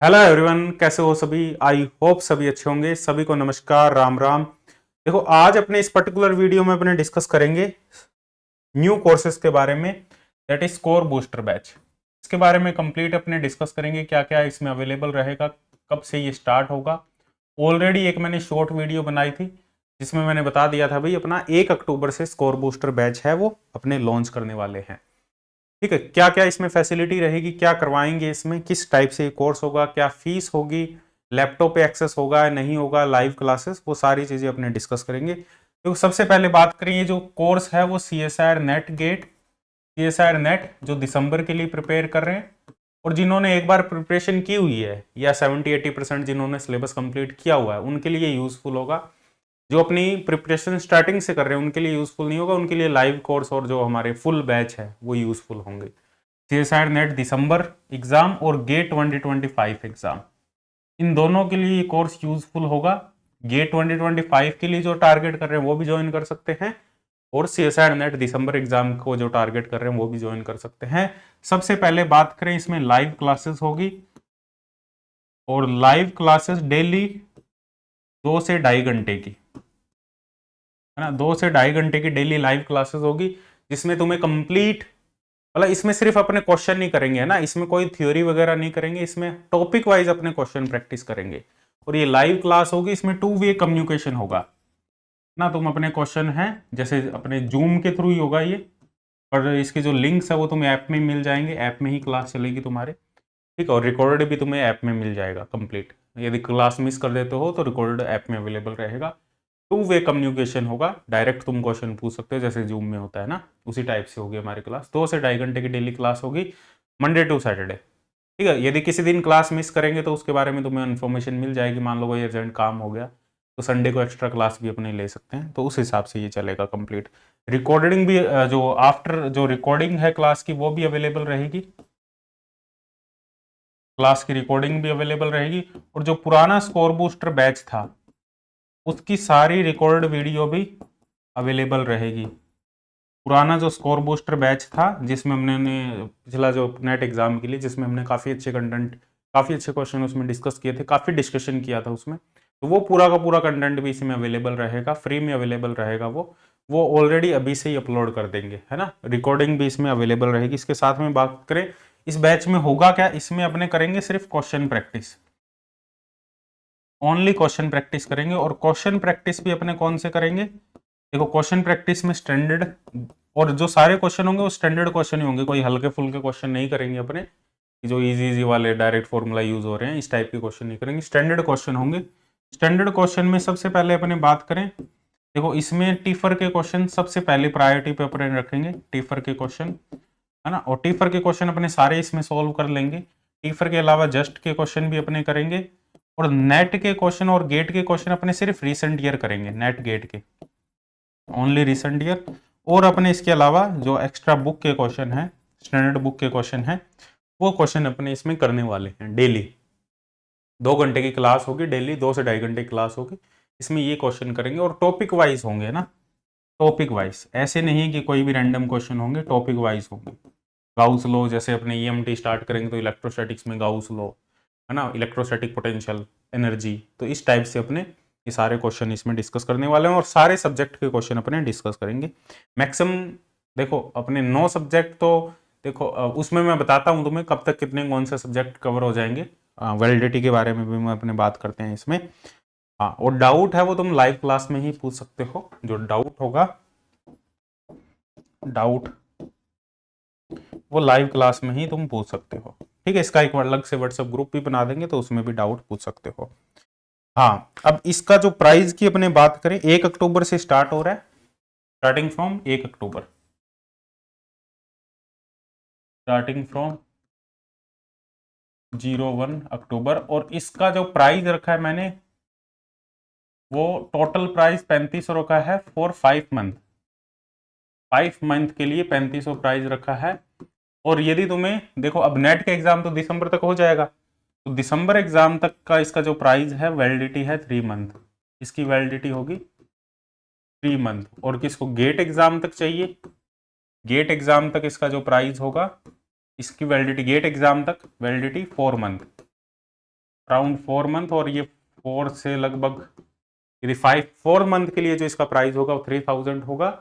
Hello everyone, कैसे हो सभी। आई होप सभी अच्छे होंगे। सभी को नमस्कार, राम राम। देखो, आज अपने इस पर्टिकुलर वीडियो में अपने डिस्कस करेंगे न्यू कोर्सेज के बारे में, that is score booster batch. इसके बारे में कंप्लीट अपने डिस्कस करेंगे, क्या क्या इसमें अवेलेबल रहेगा, कब से ये स्टार्ट होगा। ऑलरेडी एक मैंने शॉर्ट वीडियो बनाई थी जिसमें मैंने बता दिया था भाई अपना 1 अक्टूबर से स्कोर बूस्टर बैच है वो अपने लॉन्च करने वाले हैं। ठीक है, क्या क्या इसमें फैसिलिटी रहेगी, क्या करवाएंगे इसमें, किस टाइप से कोर्स होगा, क्या फीस होगी, लैपटॉप पे एक्सेस होगा या नहीं होगा, लाइव क्लासेस, वो सारी चीजें अपने डिस्कस करेंगे। तो सबसे पहले बात करें, ये जो कोर्स है वो CSIR NET GATE, CSIR NET जो दिसंबर के लिए प्रिपेयर कर रहे हैं, और जिन्होंने एक बार प्रिपरेशन की हुई है या 70-80% जिन्होंने सिलेबस कंप्लीट किया हुआ है उनके लिए यूजफुल होगा। जो अपनी प्रिपरेशन स्टार्टिंग से कर रहे हैं उनके लिए यूजफुल नहीं होगा, उनके लिए लाइव कोर्स और जो हमारे फुल बैच है वो यूजफुल होंगे। CSIR नेट दिसंबर एग्जाम और गेट 2025 एग्जाम, इन दोनों के लिए ये कोर्स यूजफुल होगा। गेट 2025 के लिए जो टारगेट कर रहे हैं वो भी ज्वाइन कर सकते हैं, और CSIR नेट दिसंबर एग्जाम को जो टारगेट कर रहे हैं वो भी ज्वाइन कर सकते हैं। सबसे पहले बात करें, इसमें लाइव क्लासेस होगी, और लाइव क्लासेस डेली 2 से ढाई घंटे की, है ना, 2 से ढाई घंटे की डेली लाइव क्लासेस होगी, जिसमें तुम्हें कंप्लीट, मतलब इसमें सिर्फ अपने क्वेश्चन नहीं करेंगे, है ना, इसमें कोई थ्योरी वगैरह नहीं करेंगे, इसमें टॉपिक वाइज अपने क्वेश्चन प्रैक्टिस करेंगे। और ये लाइव क्लास होगी, इसमें 2 वे कम्युनिकेशन होगा ना, तुम अपने क्वेश्चन हैं जैसे अपने जूम के थ्रू ही होगा ये, और इसके जो लिंक्स है वो तुम्हें ऐप में मिल जाएंगे, ऐप में ही क्लास चलेगी तुम्हारे। ठीक है, और रिकॉर्डेड भी तुम्हें ऐप में मिल जाएगा कंप्लीट। यदि क्लास मिस कर देते हो तो रिकॉर्डेड ऐप में अवेलेबल रहेगा। 2 वे कम्युनिकेशन होगा, डायरेक्ट तुम क्वेश्चन पूछ सकते हो जैसे जूम में होता है ना, उसी टाइप से होगी हमारी क्लास। 2 से ढाई घंटे की डेली क्लास होगी, मंडे टू सैटरडे। ठीक है, यदि किसी दिन क्लास मिस करेंगे तो उसके बारे में तुम्हें इन्फॉर्मेशन मिल जाएगी, मान लो कोई अर्जेंट काम हो गया तो संडे को एक्स्ट्रा क्लास भी अपने ले सकते हैं, तो उस हिसाब से ये चलेगा कंप्लीट। रिकॉर्डिंग भी जो आफ्टर जो रिकॉर्डिंग है क्लास की वो भी अवेलेबल रहेगी, क्लास की रिकॉर्डिंग भी अवेलेबल रहेगी। और जो पुराना स्कोर बूस्टर बैच था उसकी सारी रिकॉर्ड वीडियो भी अवेलेबल रहेगी। पुराना जो स्कोर बूस्टर बैच था जिसमें हमने पिछला जो नेट एग्जाम के लिए, जिसमें हमने काफ़ी अच्छे कंटेंट, काफ़ी अच्छे क्वेश्चन उसमें डिस्कस किए थे, काफ़ी डिस्कशन किया था उसमें, तो वो पूरा का पूरा कंटेंट भी इसमें अवेलेबल रहेगा, फ्री में अवेलेबल रहेगा। वो ऑलरेडी अभी से ही अपलोड कर देंगे, है ना। रिकॉर्डिंग भी इसमें अवेलेबल रहेगी। इसके साथ में बात करें इस बैच में होगा क्या, इसमें अपने करेंगे सिर्फ question practice, only question practice करेंगे। और क्वेश्चन प्रैक्टिस भी अपने कौन से करेंगे, देखो क्वेश्चन प्रैक्टिस में स्टैंडर्ड, और जो सारे क्वेश्चन होंगे वो स्टैंडर्ड क्वेश्चन ही होंगे, कोई हल्के फुल्के क्वेश्चन नहीं करेंगे अपने, जो इजी इजी वाले डायरेक्ट फॉर्मूला यूज हो रहे हैं इस टाइप के क्वेश्चन नहीं करेंगे, स्टैंडर्ड क्वेश्चन होंगे। स्टैंडर्ड क्वेश्चन में सबसे पहले अपने बात करें, देखो इसमें टीफर के क्वेश्चन सबसे पहले प्रायोरिटी पे अपने रखेंगे, टीफर के क्वेश्चन, है ना। और टीफर के क्वेश्चन अपने सारे इसमें सॉल्व कर लेंगे। टीफर के अलावा जस्ट के क्वेश्चन भी अपने करेंगे, और नेट के क्वेश्चन और गेट के क्वेश्चन अपने सिर्फ रिसेंट ईयर करेंगे, नेट गेट के ओनली रिसेंट ईयर। और अपने इसके अलावा जो एक्स्ट्रा बुक के क्वेश्चन है, स्टैंडर्ड बुक के क्वेश्चन है, वो क्वेश्चन अपने इसमें करने वाले हैं डेली। 2 घंटे की क्लास होगी डेली, 2 से ढाई घंटे की क्लास होगी, इसमें ये क्वेश्चन करेंगे, और टॉपिक वाइज होंगे ना, टॉपिक वाइज, ऐसे नहीं कि कोई भी रैंडम क्वेश्चन होंगे, टॉपिक वाइज होंगे। गाउस लॉ, जैसे अपने EMT स्टार्ट करेंगे तो इलेक्ट्रोस्टैटिक्स में गाउस लॉ, है ना, इलेक्ट्रोस्टैटिक पोटेंशियल एनर्जी, तो इस टाइप से अपने ये सारे क्वेश्चन इसमें डिस्कस करने वाले हैं, और सारे सब्जेक्ट के क्वेश्चन अपने डिस्कस करेंगे। मैक्सिमम देखो अपने 9 सब्जेक्ट, तो देखो उसमें मैं बताता हूँ तुम्हें कब तक कितने कौन से सब्जेक्ट कवर हो जाएंगे। वैलिडिटी के बारे में भी मैं अपने बात करते हैं इसमें। हाँ, और डाउट है वो तुम लाइव क्लास में ही पूछ सकते हो, जो डाउट होगा, डाउट वो लाइव क्लास में ही तुम पूछ सकते हो। ठीक है, इसका एक अलग से व्हाट्सएप ग्रुप भी बना देंगे तो उसमें भी डाउट पूछ सकते हो। हाँ, अब इसका जो प्राइस की अपने बात करें, 1 अक्टूबर से स्टार्ट हो रहा है, starting from 1 October, starting from 01 अक्टूबर। और इसका जो प्राइस रखा है मैंने, वो टोटल प्राइस 3500 रखा है फॉर 5 मंथ, 5 मंथ के लिए 3500 प्राइस रखा है। और यदि तुम्हें देखो, अब नेट का एग्जाम तो दिसंबर तक हो जाएगा, तो दिसंबर एग्जाम तक का इसका जो प्राइस है, वैलिडिटी है 3 मंथ, इसकी वैलिडिटी होगी 3 मंथ। और किसको गेट एग्जाम तक चाहिए, गेट एग्जाम तक इसका जो प्राइस होगा, इसकी वैलिडिटी गेट एग्जाम तक वैलिडिटी 4 मंथ, अराउंड 4 मंथ, और ये 4 से लगभग यदि 4 मंथ के लिए जो इसका प्राइस होगा वो 3000 होगा,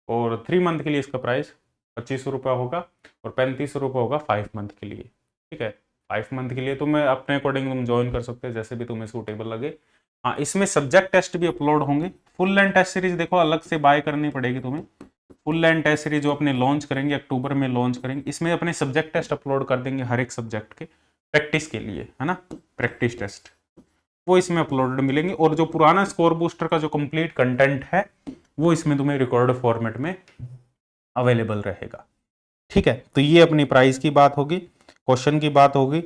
और 3 मंथ के लिए इसका प्राइस 2500 रुपये होगा, और 3500 रुपये होगा 5 मंथ के लिए। ठीक है, 5 मंथ के लिए तुम्हें अपने अकॉर्डिंग तुम ज्वाइन कर सकते हो, जैसे भी तुम्हें सूटेबल लगे। हाँ, इसमें सब्जेक्ट टेस्ट भी अपलोड होंगे। फुल लेंथ टेस्ट सीरीज देखो अलग से बाय करनी पड़ेगी तुम्हें। फुल लेंथ टेस्ट सीरीज जो अपने लॉन्च करेंगे, अक्टूबर में लॉन्च करेंगे, इसमें अपने सब्जेक्ट टेस्ट अपलोड कर देंगे हर एक सब्जेक्ट के प्रैक्टिस के लिए, है ना, प्रैक्टिस टेस्ट वो इसमें अपलोडेड मिलेंगे। और जो पुराना स्कोर बूस्टर का जो कंप्लीट कंटेंट है वो इसमें तुम्हें रिकॉर्ड फॉर्मेट में अवेलेबल रहेगा। ठीक है, तो ये अपनी प्राइस की बात होगी, क्वेश्चन की बात होगी।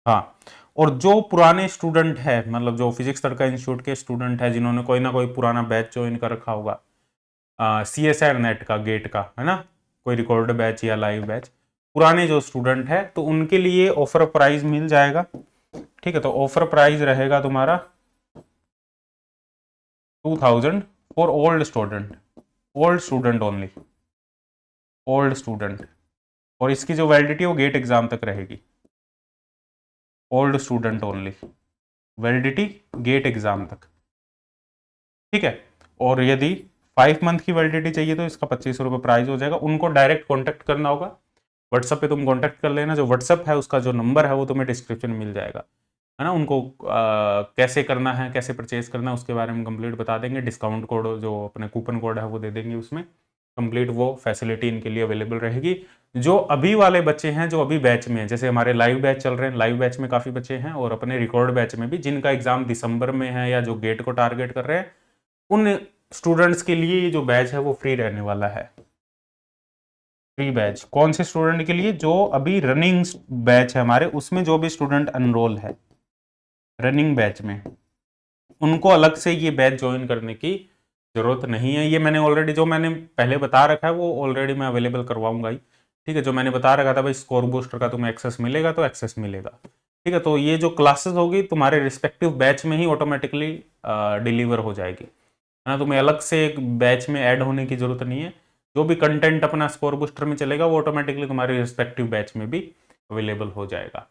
हाँ, और जो पुराने स्टूडेंट है, मतलब जो फिजिक्स तड़का इंस्टीट्यूट के स्टूडेंट है जिन्होंने कोई ना कोई पुराना बैच ज्वाइन कर रखा होगा, CSIR नेट का, गेट का, है ना, कोई रिकॉर्ड बैच या लाइव बैच, पुराने जो स्टूडेंट है तो उनके लिए ऑफर प्राइस मिल जाएगा। ठीक है, तो ऑफर प्राइस रहेगा तुम्हारा 2000 for old student only, old student, और इसकी जो वैलिडिटी वो गेट एग्जाम तक रहेगी। Old student only, validity GATE exam तक। ठीक है, और यदि 5 मंथ की वैलिडिटी चाहिए तो इसका 2500 रुपये प्राइस हो जाएगा। उनको डायरेक्ट कॉन्टैक्ट करना होगा, व्हाट्सएप पे तुम कॉन्टैक्ट कर लेना। जो व्हाट्सएप है उसका जो नंबर है वो तुम्हें डिस्क्रिप्शन में मिल जाएगा, है ना। उनको कैसे करना है, कैसे परचेज करना है उसके बारे में कंप्लीट बता देंगे। डिस्काउंट कोड जो अपने कूपन कोड है वो दे देंगे, उसमें कंप्लीट वो फैसिलिटी इनके लिए अवेलेबल रहेगी। जो अभी वाले बच्चे हैं, जो अभी बैच में हैं, जैसे हमारे लाइव बैच चल रहे हैं, लाइव बैच में काफ़ी बच्चे हैं, और अपने रिकॉर्ड बैच में भी जिनका एग्जाम दिसंबर में है या जो गेट को टारगेट कर रहे हैं, उन स्टूडेंट्स के लिए ये जो बैच है वो फ्री रहने वाला है। फ्री बैच कौन से स्टूडेंट के लिए? जो अभी रनिंग बैच है हमारे, उसमें जो भी स्टूडेंट अनरोल है रनिंग बैच में, उनको अलग से ये बैच ज्वाइन करने की जरूरत नहीं है। ये मैंने ऑलरेडी, जो मैंने पहले बता रखा है वो ऑलरेडी मैं अवेलेबल करवाऊंगा ही। ठीक है, जो मैंने बता रखा था भाई स्कोर बूस्टर का तुम्हें एक्सेस मिलेगा तो एक्सेस मिलेगा। ठीक है, तो ये जो क्लासेस होगी तुम्हारे रिस्पेक्टिव बैच में ही ऑटोमेटिकली डिलीवर हो जाएगी, है ना। तुम्हें अलग से एक बैच में ऐड होने की जरूरत नहीं है। जो भी कंटेंट अपना स्कोर बूस्टर में चलेगा वो ऑटोमेटिकली तुम्हारे रिस्पेक्टिव बैच में भी अवेलेबल हो जाएगा।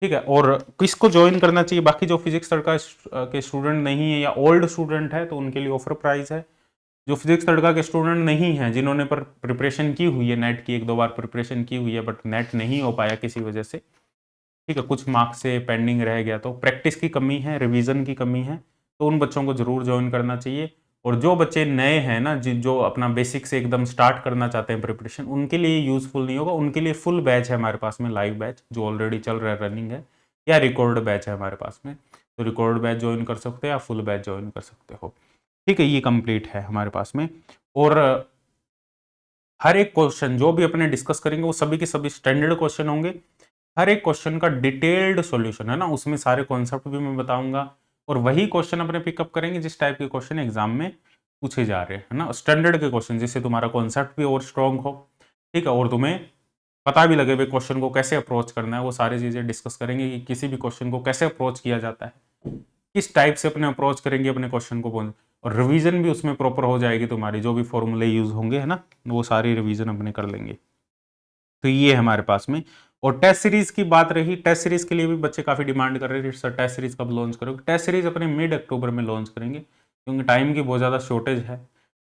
ठीक है, और किसको ज्वाइन करना चाहिए? बाकी जो फिजिक्स तड़का के स्टूडेंट नहीं है या ओल्ड स्टूडेंट है तो उनके लिए ऑफर प्राइस है। जो फिजिक्स तड़का के स्टूडेंट नहीं है, जिन्होंने पर प्रिपरेशन की हुई है, नेट की 1-2 बार प्रिपरेशन की हुई है बट नेट नहीं हो पाया किसी वजह से, ठीक है, कुछ मार्क्स से पेंडिंग रह गया, तो प्रैक्टिस की कमी है, रिवीजन की कमी है, तो उन बच्चों को जरूर ज्वाइन करना चाहिए। और जो बच्चे नए हैं ना, जो अपना बेसिक से एकदम स्टार्ट करना चाहते हैं प्रिपरेशन, उनके लिए यूजफुल नहीं होगा। उनके लिए फुल बैच है हमारे पास में, लाइव बैच जो ऑलरेडी चल रहा है, रनिंग है, या रिकॉर्ड बैच है हमारे पास में। तो रिकॉर्ड बैच ज्वाइन कर सकते हैं या फुल बैच ज्वाइन कर सकते हो। ठीक है, ये कंप्लीट है हमारे पास में। और हर एक क्वेश्चन जो भी अपने डिस्कस करेंगे वो सभी के सभी स्टैंडर्ड क्वेश्चन होंगे। हर एक क्वेश्चन का डिटेल्ड सॉल्यूशन है ना, उसमें सारे कॉन्सेप्ट भी मैं बताऊंगा, और वही क्वेश्चन अपने पिकअप करेंगे जिस टाइप के क्वेश्चन एग्जाम में पूछे जा रहे हैं ना, स्टैंडर्ड के क्वेश्चन, जिससे तुम्हारा कॉन्सेप्ट भी और स्ट्रॉन्ग हो। ठीक है, और तुम्हें पता भी लगे भाई क्वेश्चन को कैसे अप्रोच करना है। वो सारी चीज़ें डिस्कस करेंगे कि किसी भी क्वेश्चन को कैसे अप्रोच किया जाता है, किस टाइप से अपने अप्रोच करेंगे अपने क्वेश्चन को, और रिवीजन भी उसमें प्रॉपर हो जाएगी तुम्हारी, जो भी फॉर्मूले यूज होंगे, है ना, वो सारी रिवीजन अपने कर लेंगे। तो ये है हमारे पास में। और टेस्ट सीरीज की बात रही, टेस्ट सीरीज के लिए भी बच्चे काफी डिमांड कर रहे हैं, सर टेस्ट सीरीज कब लॉन्च करोगे? टेस्ट सीरीज अपने मिड अक्टूबर में लॉन्च करेंगे, क्योंकि टाइम की बहुत ज़्यादा शॉर्टेज है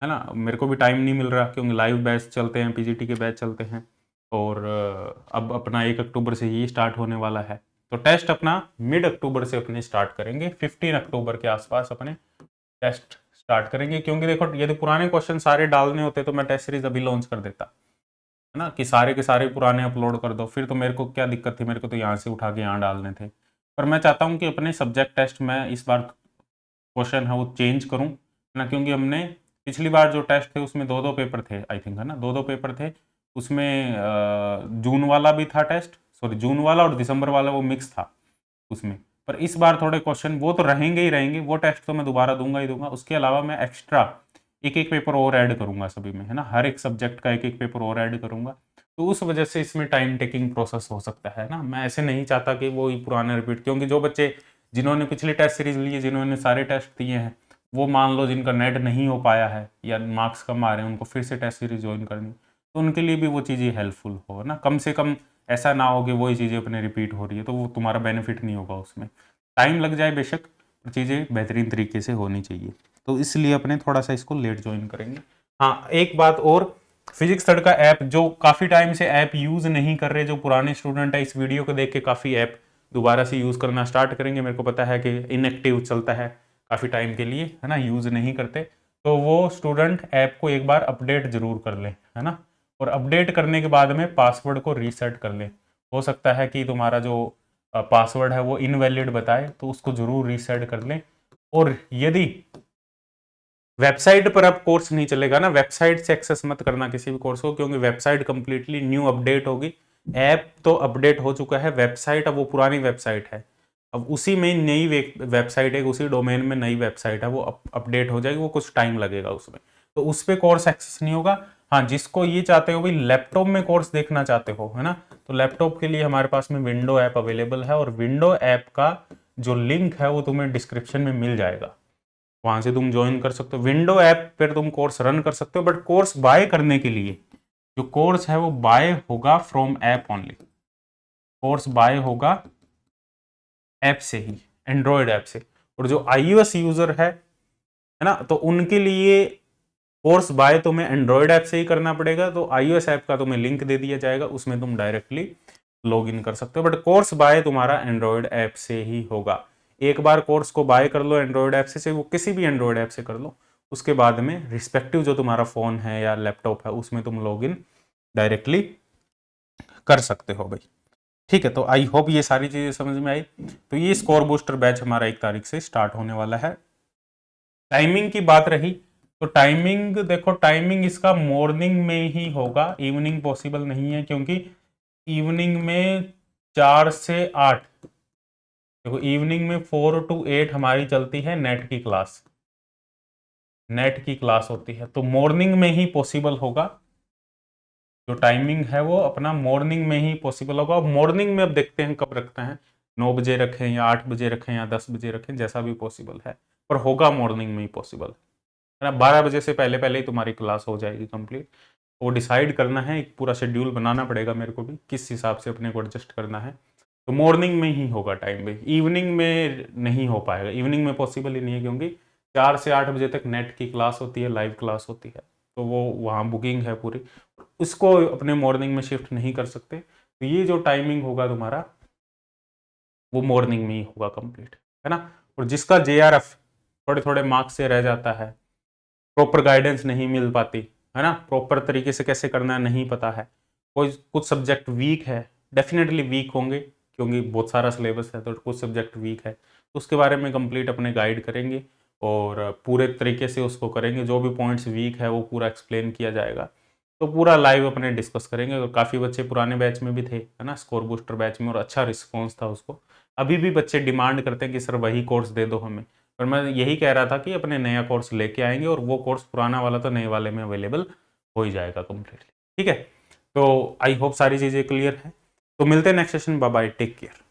ना। मेरे को भी टाइम नहीं मिल रहा, क्योंकि लाइव बैच चलते हैं, पीजीटी के बैच चलते हैं, और अब अपना 1 अक्टूबर से ही स्टार्ट होने वाला है। तो टेस्ट अपना मिड अक्टूबर से अपने स्टार्ट करेंगे, 15 अक्टूबर के आसपास अपने टेस्ट स्टार्ट करेंगे। क्योंकि देखो, यदि पुराने क्वेश्चन सारे डालने होते तो मैं टेस्ट सीरीज अभी लॉन्च कर देता, है ना, कि सारे के सारे पुराने अपलोड कर दो, फिर तो मेरे को क्या दिक्कत थी, मेरे को तो यहाँ से उठा के यहाँ डालने थे। पर मैं चाहता हूँ कि अपने सब्जेक्ट टेस्ट में इस बार क्वेश्चन है वो चेंज करूँ, है ना, क्योंकि हमने पिछली बार जो टेस्ट थे उसमें 2-2 पेपर थे, आई थिंक, है ना, 2-2 पेपर थे। उसमें जून वाला भी था टेस्ट, सॉरी जून वाला और दिसंबर वाला, वो मिक्स था उसमें। पर इस बार थोड़े क्वेश्चन वो तो रहेंगे ही रहेंगे, वो टेस्ट तो मैं दोबारा दूंगा ही दूंगा। उसके अलावा मैं एक्स्ट्रा एक पेपर और ऐड करूंगा सभी में, है ना, हर एक सब्जेक्ट का एक पेपर और ऐड करूंगा। तो उस वजह से इसमें टाइम टेकिंग प्रोसेस हो सकता है ना। मैं ऐसे नहीं चाहता कि वो ही पुराने रिपीट, क्योंकि जो बच्चे जिन्होंने पिछली टेस्ट सीरीज ली है, जिन्होंने सारे टेस्ट दिए हैं, वो मान लो जिनका नेट नहीं हो पाया है या मार्क्स कम आ रहे हैं, उनको फिर से टेस्ट सीरीज ज्वाइन करनी, तो उनके लिए भी वो चीज़ें हेल्पफुल हो ना। कम से कम ऐसा ना हो कि वही चीज़ें अपने रिपीट हो रही है, तो वो तुम्हारा बेनिफिट नहीं होगा उसमें। टाइम लग जाए बेशक, चीज़ें बेहतरीन तरीके से होनी चाहिए, तो इसलिए अपने थोड़ा सा इसको लेट ज्वाइन करेंगे। हाँ, एक बात और, फिजिक्स थर्ड का ऐप जो काफ़ी टाइम से ऐप यूज़ नहीं कर रहे, जो पुराने स्टूडेंट है, इस वीडियो को देख के काफ़ी ऐप दोबारा से यूज़ करना स्टार्ट करेंगे। मेरे को पता है कि इनएक्टिव चलता है काफ़ी टाइम के लिए, है ना, यूज़ नहीं करते, तो वो स्टूडेंट ऐप को एक बार अपडेट जरूर कर लें, है ना, और अपडेट करने के बाद में पासवर्ड को रीसेट कर लें। हो सकता है कि तुम्हारा जो पासवर्ड है वो इनवैलिड बताए, तो उसको जरूर रीसेट कर लें। और यदि वेबसाइट पर अब कोर्स नहीं चलेगा ना, वेबसाइट से एक्सेस मत करना किसी भी कोर्स को, क्योंकि वेबसाइट कंप्लीटली न्यू अपडेट होगी। ऐप तो अपडेट हो चुका है, वेबसाइट अब वो पुरानी वेबसाइट है, अब उसी में नई वेबसाइट है, उसी डोमेन में नई वेबसाइट है, वो अपडेट हो जाएगी, वो कुछ टाइम लगेगा उसमें, तो उस पर कोर्स एक्सेस नहीं होगा। हाँ, जिसको ये चाहते हो भाई लैपटॉप में कोर्स देखना चाहते हो, है ना, तो लैपटॉप के लिए हमारे पास में विंडो ऐप अवेलेबल है, और विंडो ऐप का जो लिंक है वो तुम्हें डिस्क्रिप्शन में मिल जाएगा, वहां से तुम ज्वाइन कर सकते हो। विंडो ऐप पर तुम कोर्स रन कर सकते हो, बट कोर्स बाय करने के लिए जो कोर्स है वो बाय होगा from app only, course buy होगा ऐप से ही, एंड्रॉयड ऐप से। और जो iOS यूजर है ना, तो उनके लिए कोर्स बाय तुम्हें एंड्रॉयड ऐप से ही करना पड़ेगा, तो iOS ऐप का तुम्हें लिंक दे दिया जाएगा, उसमें तुम डायरेक्टली लॉग इन कर सकते हो, बट कोर्स बाय तुम्हारा एंड्रॉयड ऐप से ही होगा। एक बार कोर्स को बाय कर लो एंड्रॉयड ऐप से, चाहे वो किसी भी एंड्रॉयड ऐप से कर लो, उसके बाद में रिस्पेक्टिव जो तुम्हारा फोन है या लैपटॉप है उसमें तुम लॉग इन डायरेक्टली कर सकते हो भाई। ठीक है, तो आई होप ये सारी चीजें समझ में आई। तो ये स्कोर बूस्टर बैच हमारा 1 तारीख से स्टार्ट होने वाला है। टाइमिंग की बात रही, तो टाइमिंग देखो, टाइमिंग इसका मॉर्निंग में ही होगा, इवनिंग पॉसिबल नहीं है, क्योंकि इवनिंग में 4 से 8, देखो इवनिंग में 4 to 8 हमारी चलती है नेट की क्लास, नेट की क्लास होती है, तो मॉर्निंग में ही पॉसिबल होगा, जो टाइमिंग है वो अपना मॉर्निंग में ही पॉसिबल होगा। और मॉर्निंग में अब देखते हैं कब रखते हैं, 9 बजे रखें या 8 बजे रखें या 10 बजे रखें, जैसा भी पॉसिबल है, पर होगा मॉर्निंग में ही पॉसिबल, है ना। 12 बजे से पहले पहले ही तुम्हारी क्लास हो जाएगी कंप्लीट। वो डिसाइड करना है, एक पूरा शेड्यूल बनाना पड़ेगा मेरे को भी, किस हिसाब से अपने को एडजस्ट करना है। तो मॉर्निंग में ही होगा टाइम भाई, इवनिंग में नहीं हो पाएगा, इवनिंग में पॉसिबल ही नहीं है, क्योंकि 4 से 8 बजे तक नेट की क्लास होती है, लाइव क्लास होती है, तो वो वहाँ बुकिंग है पूरी, उसको अपने मॉर्निंग में शिफ्ट नहीं कर सकते। तो ये जो टाइमिंग होगा तुम्हारा वो मॉर्निंग में ही होगा कंप्लीट, है ना। और जिसका JRF थोड़े थोड़े मार्क्स से रह जाता है, प्रॉपर गाइडेंस नहीं मिल पाती, है ना, प्रॉपर तरीके से कैसे करना है नहीं पता है, कोई कुछ सब्जेक्ट वीक है, डेफिनेटली वीक होंगे क्योंकि बहुत सारा सिलेबस है, तो कुछ सब्जेक्ट वीक है, तो उसके बारे में कंप्लीट अपने गाइड करेंगे और पूरे तरीके से उसको करेंगे, जो भी पॉइंट्स वीक है वो पूरा एक्सप्लेन किया जाएगा, तो पूरा लाइव अपने डिस्कस करेंगे। और काफ़ी बच्चे पुराने बैच में भी थे, है ना, स्कोर बूस्टर बैच में, और अच्छा रिस्पॉन्स था उसको। अभी भी बच्चे डिमांड करते हैं कि सर वही कोर्स दे दो हमें, पर मैं यही कह रहा था कि अपने नया कोर्स लेके आएंगे, और वो कोर्स पुराना वाला तो नए वाले में अवेलेबल हो ही जाएगा कम्प्लीटली। ठीक है, तो आई होप सारी चीज़ें क्लियर है, तो मिलते हैं next session, bye bye, take care.